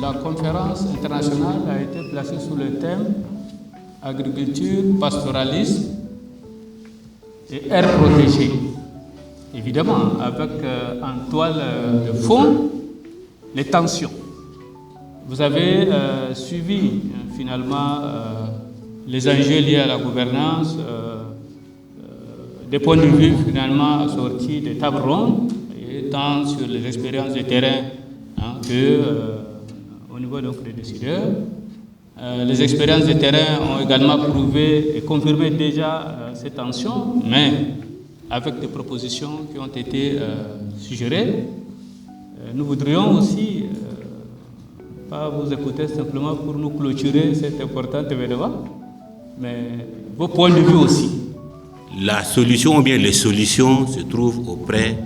la conférence internationale a été placée sous le thème agriculture, pastoralisme et aires protégées. Évidemment, avec en toile de fond les tensions. Vous avez suivi finalement les enjeux liés à la gouvernance, des points de vue finalement sortis des tables rondes, et tant sur les expériences de terrain que au niveau donc, des décideurs. Les expériences de terrain ont également prouvé et confirmé déjà ces tensions, mais avec des propositions qui ont été suggérées. Nous voudrions aussi pas vous écouter simplement pour nous clôturer cet important événement, mais vos points de vue aussi. La solution ou bien les solutions se trouvent auprès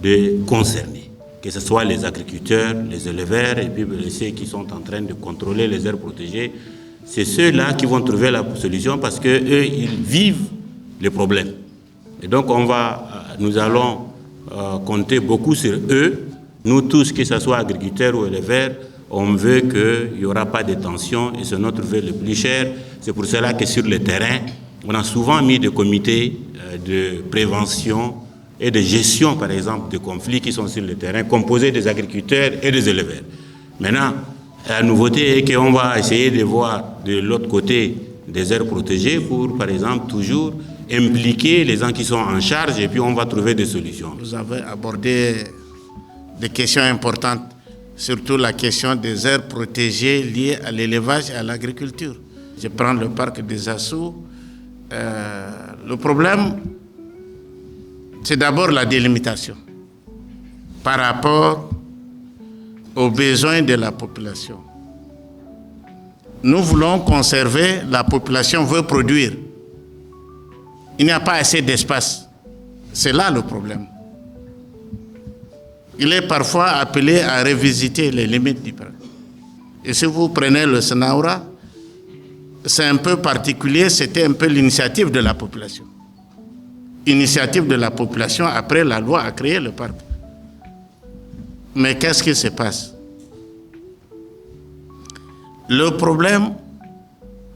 des concernés, que ce soit les agriculteurs, les éleveurs et puis ceux qui sont en train de contrôler les aires protégées. C'est ceux-là qui vont trouver la solution parce qu'eux, ils vivent les problèmes. Et donc nous allons compter beaucoup sur eux. Nous tous, que ce soit agriculteurs ou éleveurs, on veut qu'il n'y aura pas de tension et c'est notre vœu le plus cher. C'est pour cela que sur le terrain, on a souvent mis des comités de prévention et de gestion, par exemple, de conflits qui sont sur le terrain, composés des agriculteurs et des éleveurs. Maintenant, la nouveauté est qu'on va essayer de voir de l'autre côté des aires protégées pour, par exemple, toujours impliquer les gens qui sont en charge et puis on va trouver des solutions. Vous avez abordé des questions importantes, surtout la question des aires protégées liées à l'élevage et à l'agriculture. Je prends le parc des Assous. Le problème, c'est d'abord la délimitation par rapport aux besoins de la population. Nous voulons conserver, la population veut produire. Il n'y a pas assez d'espace. C'est là le problème. Il est parfois appelé à revisiter les limites du parc. Et si vous prenez le Sanaoura, c'est un peu particulier, c'était un peu l'initiative de la population. Initiative de la population, après la loi a créé le parc. Mais qu'est-ce qui se passe? Le problème,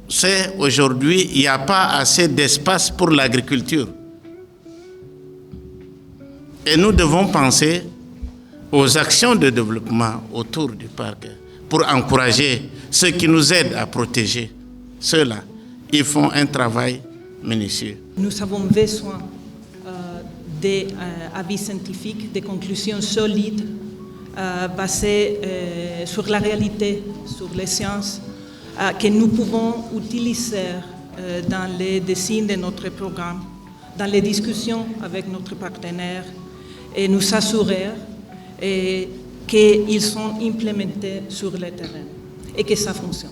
c'est aujourd'hui, il n'y a pas assez d'espace pour l'agriculture. Et nous devons penser aux actions de développement autour du parc pour encourager ceux qui nous aident à protéger. Ceux-là, ils font un travail minutieux. Nous avons besoin d'avis scientifiques, de conclusions solides, basées sur la réalité, sur les sciences, que nous pouvons utiliser dans les dessins de notre programme, dans les discussions avec notre partenaire, et nous assurer qu'ils sont implémentés sur le terrain et que ça fonctionne.